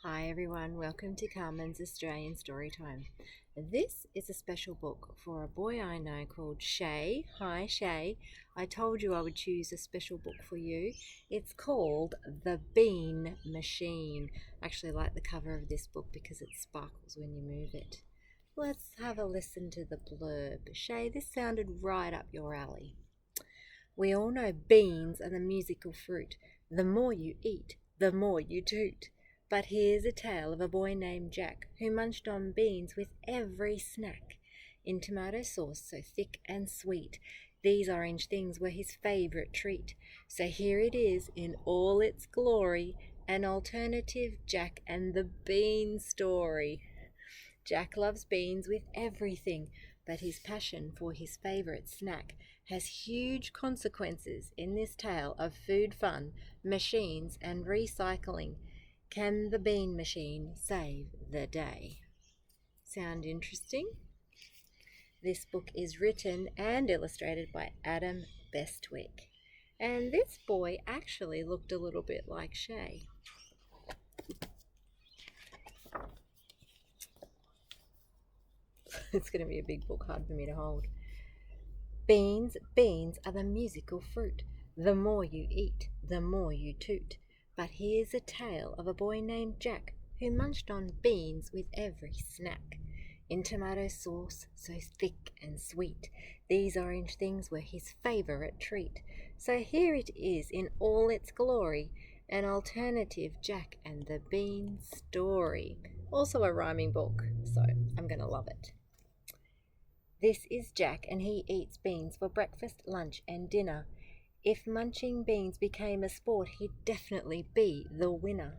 Hi everyone, welcome to Carmen's Australian Storytime. This is a special book for a boy I know called Shay. Hi Shay, I told you I would choose a special book for you. It's called The Bean Machine. I actually like the cover of this book because it sparkles when you move it. Let's have a listen to the blurb. Shay, this sounded right up your alley. We all know beans are the musical fruit. The more you eat, the more you toot. But here's a tale of a boy named Jack who munched on beans with every snack. In tomato sauce so thick and sweet, these orange things were his favourite treat. So here it is in all its glory, an alternative Jack and the Bean story. Jack loves beans with everything, but his passion for his favourite snack has huge consequences in this tale of food fun, machines, and recycling. Can the bean machine save the day? Sound interesting? This book is written and illustrated by Adam Bestwick. And this boy actually looked a little bit like Shay. It's going to be a big book, hard for me to hold. Beans are the musical fruit. The more you eat, the more you toot. But here's a tale of a boy named Jack who munched on beans with every snack. In tomato sauce, so thick and sweet, these orange things were his favourite treat. So here it is in all its glory, an alternative Jack and the Bean story. Also a rhyming book, so I'm going to love it. This is Jack, and he eats beans for breakfast, lunch, and dinner. If munching beans became a sport, he'd definitely be the winner.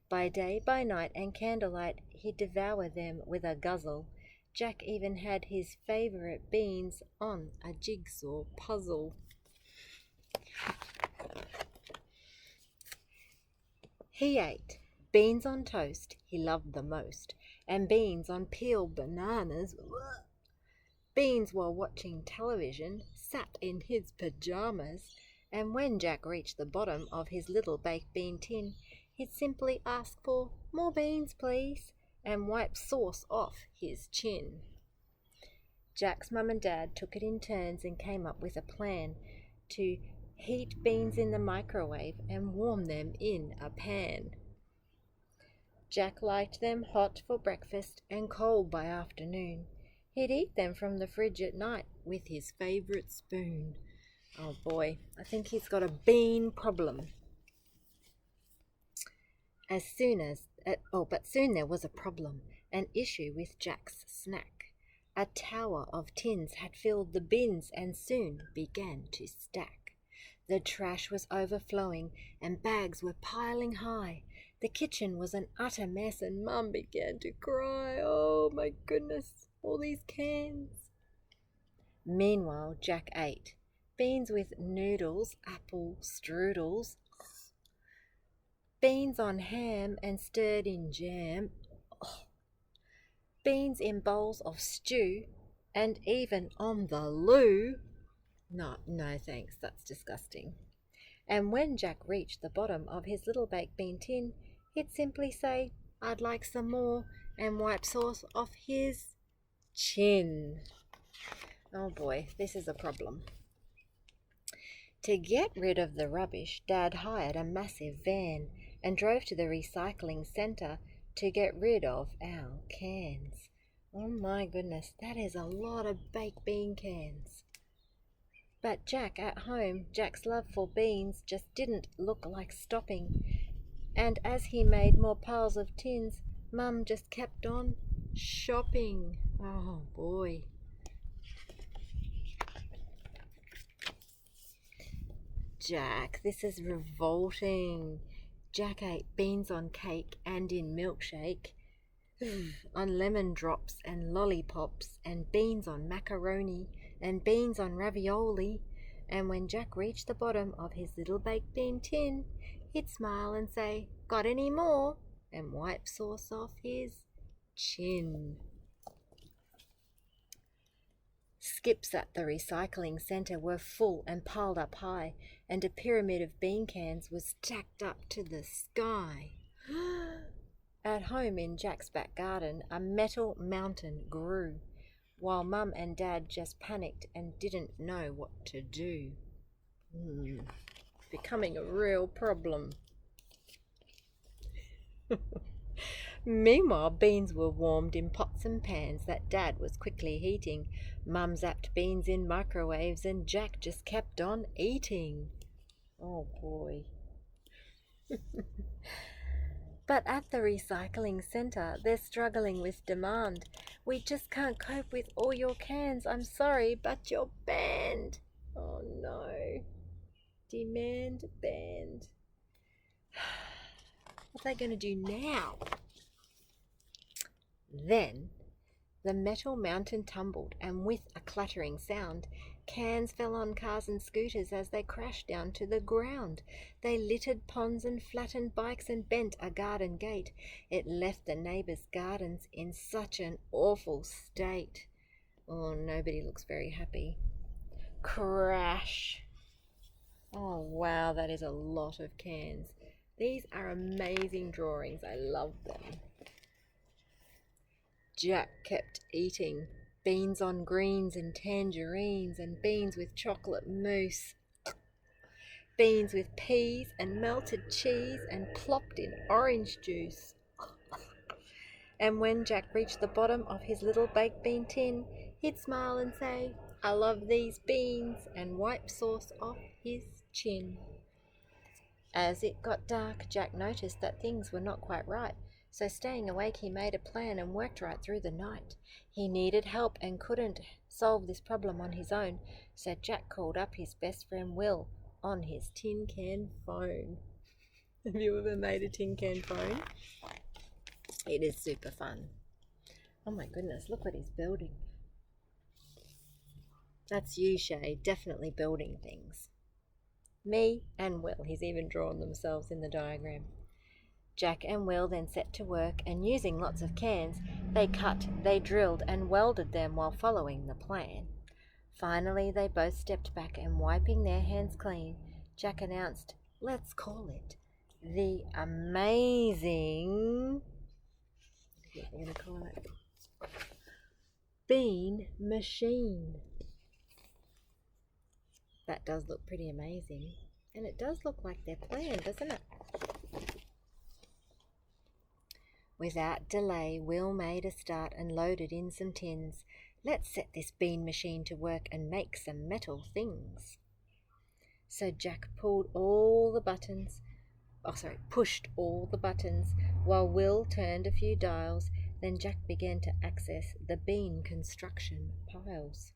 By day, by night, and candlelight, he'd devour them with a guzzle. Jack even had his favourite beans on a jigsaw puzzle. He ate beans on toast, he loved the most, and beans on peeled bananas. Beans while watching television, sat in his pyjamas, and when Jack reached the bottom of his little baked bean tin, he'd simply ask for more beans, please, and wipe sauce off his chin. Jack's mum and dad took it in turns and came up with a plan to heat beans in the microwave and warm them in a pan. Jack liked them hot for breakfast and cold by afternoon. He'd eat them from the fridge at night with his favourite spoon. Oh boy, I think he's got a bean problem. But soon there was a problem, an issue with Jack's snack. A tower of tins had filled the bins and soon began to stack. The trash was overflowing and bags were piling high. The kitchen was an utter mess and Mum began to cry. Oh my goodness, all these cans. Meanwhile, Jack ate beans with noodles, apple strudels, beans on ham and stirred in jam, beans in bowls of stew, and even on the loo. No thanks, that's disgusting. And when Jack reached the bottom of his little baked bean tin, he'd simply say, I'd like some more, and wipe sauce off his chin. Oh boy, this is a problem. To get rid of the rubbish, Dad hired a massive van and drove to the recycling centre to get rid of our cans. Oh my goodness, that is a lot of baked bean cans. But Jack at home, Jack's love for beans just didn't look like stopping. And as he made more piles of tins, Mum just kept on shopping. Oh boy. Jack, this is revolting. Jack ate beans on cake and in milkshake, on lemon drops and lollipops, and beans on macaroni, and beans on ravioli. And when Jack reached the bottom of his little baked bean tin, he'd smile and say, Got any more? And wipe sauce off his chin. Skips at the recycling centre were full and piled up high, and a pyramid of bean cans was stacked up to the sky. At home in Jack's back garden, a metal mountain grew, while Mum and Dad just panicked and didn't know what to do. Becoming a real problem. Meanwhile, beans were warmed in pots and pans that Dad was quickly heating. Mum zapped beans in microwaves and Jack just kept on eating. Oh boy. But at the recycling centre, they're struggling with demand. We just can't cope with all your cans. I'm sorry, but you're banned. Oh no. Demand banned. What are they going to do now? Then the metal mountain tumbled, and with a clattering sound, cans fell on cars and scooters as they crashed down to the ground. They littered ponds and flattened bikes and bent a garden gate. It left the neighbours' gardens in such an awful state. Oh, nobody looks very happy. Crash. Oh, wow, that is a lot of cans. These are amazing drawings. I love them. Jack kept eating beans on greens and tangerines and beans with chocolate mousse, beans with peas and melted cheese and plopped in orange juice. And when Jack reached the bottom of his little baked bean tin, he'd smile and say, "I love these beans," and wipe sauce off his chin. As it got dark, Jack noticed that things were not quite right. So staying awake, he made a plan and worked right through the night. He needed help and couldn't solve this problem on his own, so Jack called up his best friend Will on his tin can phone. Have you ever made a tin can phone? It is super fun. Oh my goodness, look what he's building. That's you, Shay, definitely building things. Me and Will, he's even drawn themselves in the diagram. Jack and Will then set to work, and using lots of cans, they cut, they drilled and welded them while following the plan. Finally, they both stepped back and wiping their hands clean, Jack announced, "Let's call it the amazing," what we're going to call it, bean machine. That does look pretty amazing, and it does look like their plan, doesn't it? Without delay, Will made a start and loaded in some tins. "Let's set this bean machine to work and make some metal things." So Jack pushed all the buttons, while Will turned a few dials. Then Jack began to access the bean construction files.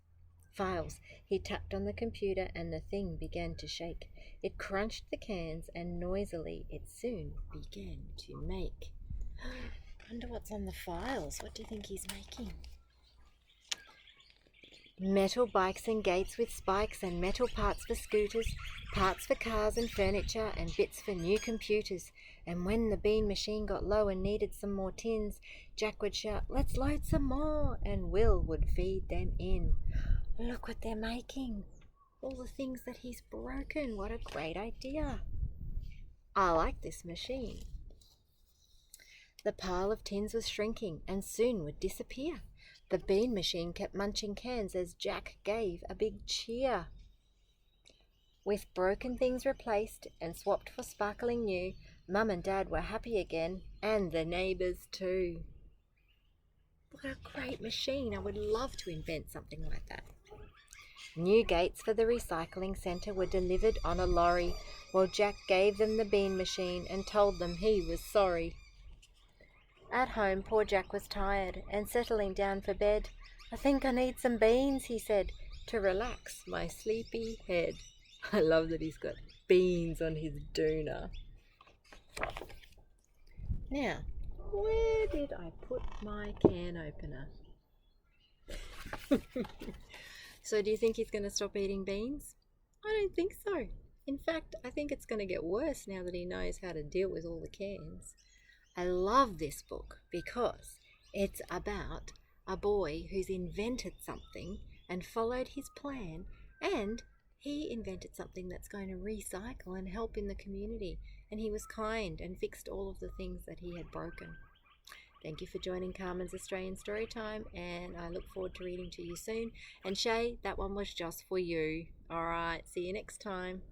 He tapped on the computer and the thing began to shake. It crunched the cans and noisily it soon began to make. I wonder what's on the files. What do you think he's making? Metal bikes and gates with spikes and metal parts for scooters, parts for cars and furniture and bits for new computers. And when the bean machine got low and needed some more tins, Jack would shout, "Let's load some more," and Will would feed them in. Look what they're making. All the things that he's broken. What a great idea. I like this machine. The pile of tins was shrinking and soon would disappear. The bean machine kept munching cans as Jack gave a big cheer. With broken things replaced and swapped for sparkling new, Mum and Dad were happy again, and the neighbours too. What a great machine. I would love to invent something like that. New gates for the recycling centre were delivered on a lorry, while Jack gave them the bean machine and told them he was sorry. At home, poor Jack was tired and settling down for bed. "I think I need some beans," he said, "to relax my sleepy head." I love that he's got beans on his doona. Now, where did I put my can opener? So do you think he's going to stop eating beans? I don't think so. In fact, I think it's going to get worse now that he knows how to deal with all the cans. I love this book because it's about a boy who's invented something and followed his plan, and he invented something that's going to recycle and help in the community, and he was kind and fixed all of the things that he had broken. Thank you for joining Carmen's Australian Storytime, and I look forward to reading to you soon. And Shay, that one was just for you. All right, see you next time.